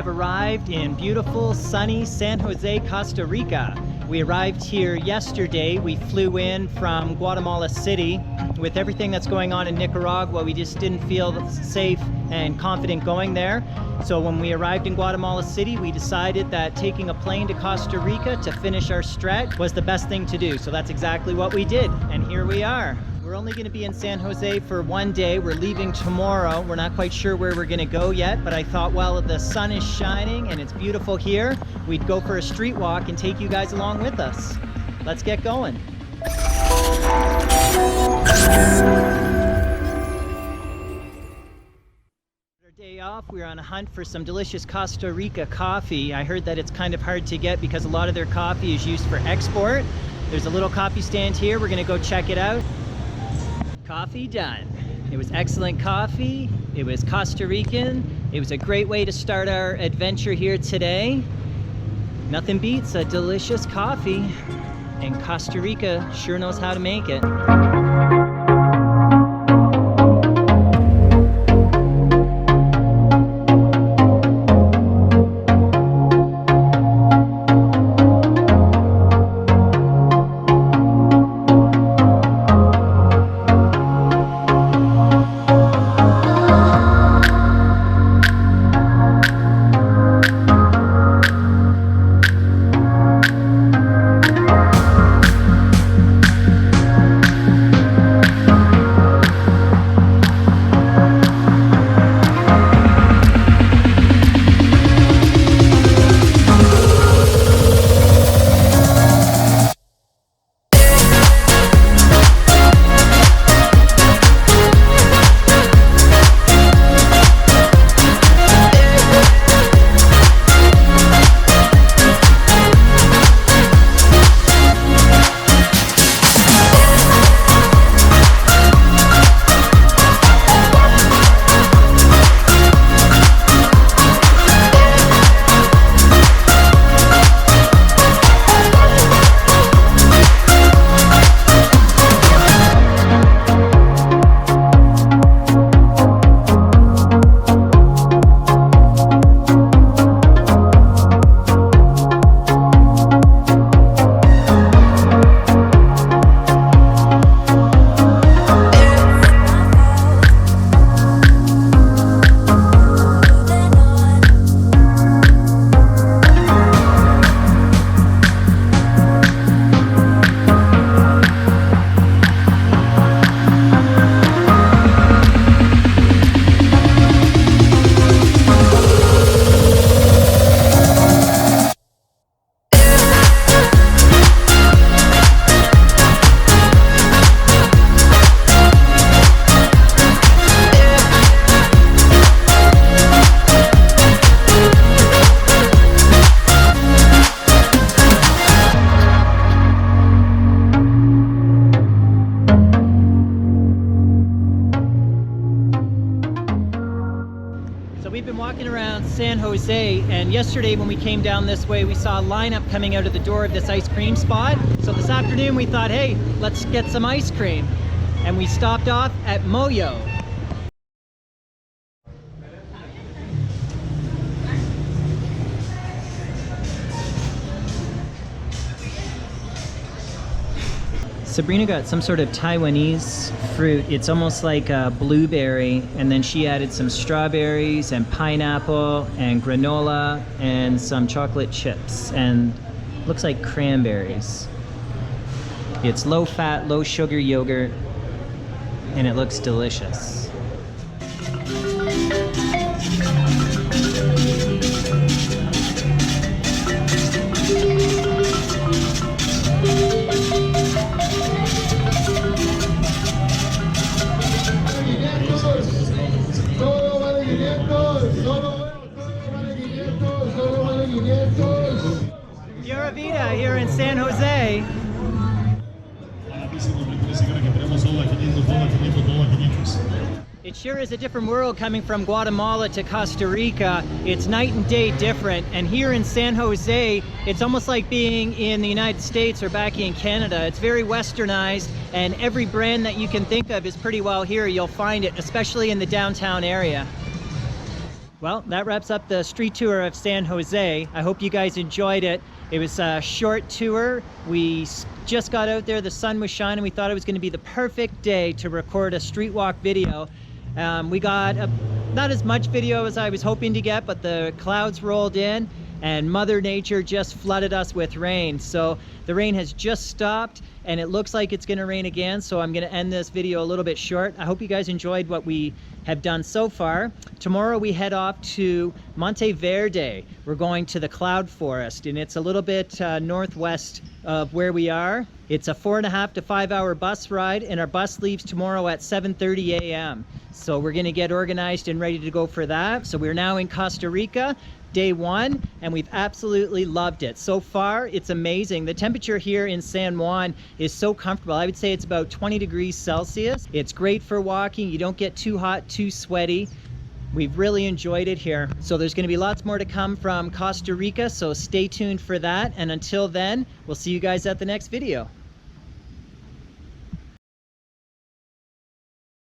have arrived in beautiful, sunny San Jose, Costa Rica. We arrived here yesterday. We flew in from Guatemala City. With everything that's going on in Nicaragua, we just didn't feel safe and confident going there. So when we arrived in Guatemala City, we decided that taking a plane to Costa Rica to finish our stretch was the best thing to do. So that's exactly what we did, and here we are. We're only going to be in San Jose for one day. We're leaving tomorrow. We're not quite sure where we're going to go yet, but I thought, well, the sun is shining and it's beautiful here, we'd go for a street walk and take you guys along with us. Let's get going. Day off, we were on a hunt for some delicious Costa Rica coffee. I heard that it's kind of hard to get because a lot of their coffee is used for export. There's a little coffee stand here. We're gonna go check it out. Coffee done. It was excellent coffee. It was Costa Rican. It was a great way to start our adventure here today. Nothing beats a delicious coffee, and Costa Rica sure knows how to make it. We've been walking around San Jose, and yesterday when we came down this way, we saw a lineup coming out of the door of this ice cream spot. So this afternoon we thought, hey, let's get some ice cream. And we stopped off at Moyo. Sabrina got some sort of Taiwanese fruit. It's almost like a blueberry, and then she added some strawberries and pineapple and granola and some chocolate chips, and looks like cranberries. It's low fat, low sugar yogurt, and it looks delicious. Pura Vida here in San Jose. It sure is a different world coming from Guatemala to Costa Rica. It's night and day different, and here in San Jose, it's almost like being in the United States or back in Canada. It's very westernized, and every brand that you can think of is pretty well here. You'll find it, especially in the downtown area. Well, that wraps up the street tour of San Jose. I hope you guys enjoyed it. It was a short tour. We just got out there, the sun was shining. We thought it was going to be the perfect day to record a street walk video. We got not as much video as I was hoping to get, but the clouds rolled in and Mother Nature just flooded us with rain. So the rain has just stopped and it looks like it's gonna rain again, so I'm gonna end this video a little bit short. I hope you guys enjoyed what we have done so far. Tomorrow we head off to Monte Verde. We're going to the cloud forest, and it's a little bit northwest of where we are. It's a 4.5 to 5 hour bus ride, and our bus leaves tomorrow at 7:30 a.m. So we're gonna get organized and ready to go for that. So we're now in Costa Rica, day 1, and we've absolutely loved it. So far, it's amazing. The temperature here in San Juan is so comfortable. I would say it's about 20 degrees Celsius. It's great for walking. You don't get too hot, too sweaty. We've really enjoyed it here. So there's gonna be lots more to come from Costa Rica, so stay tuned for that. And until then, we'll see you guys at the next video.